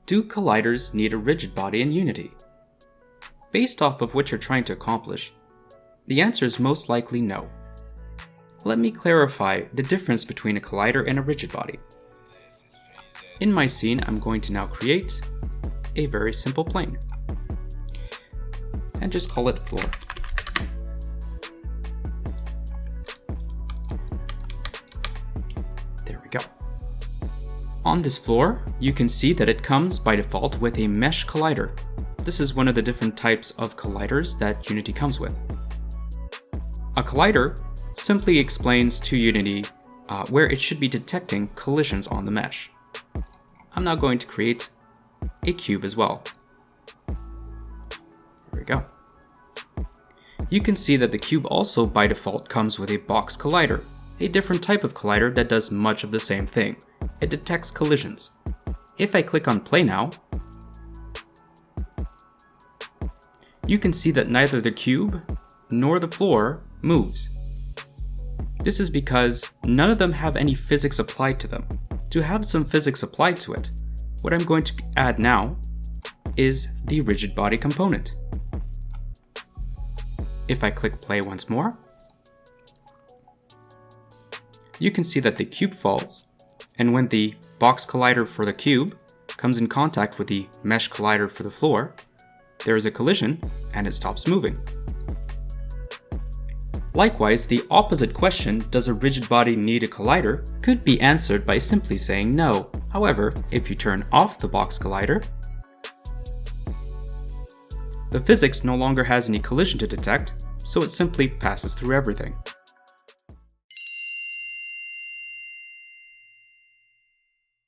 Do colliders need a rigid body in Unity? Based off of what you're trying to accomplish, the answer is most likely no. Let me clarify the difference between a collider and a rigid body. In my scene, I'm going to now create a very simple plane and just call it floor. There we go. On this floor, you can see that it comes by default with a mesh collider. This is one of the different types of colliders that Unity comes with. A collider simply explains to Unity where it should be detecting collisions on the mesh. I'm now going to create a cube as well. There we go. You can see that the cube also by default comes with a box collider, a different type of collider that does much of the same thing. It detects collisions. If I click on play now, you can see that neither the cube nor the floor moves. This is because none of them have any physics applied to them. To have some physics applied to it, what I'm going to add now is the rigid body component. If I click play once more, you can see that the cube falls, and when the box collider for the cube comes in contact with the mesh collider for the floor, there is a collision and it stops moving. Likewise, the opposite question, does a rigid body need a collider, could be answered by simply saying no. However, if you turn off the box collider, the physics no longer has any collision to detect, so it simply passes through everything.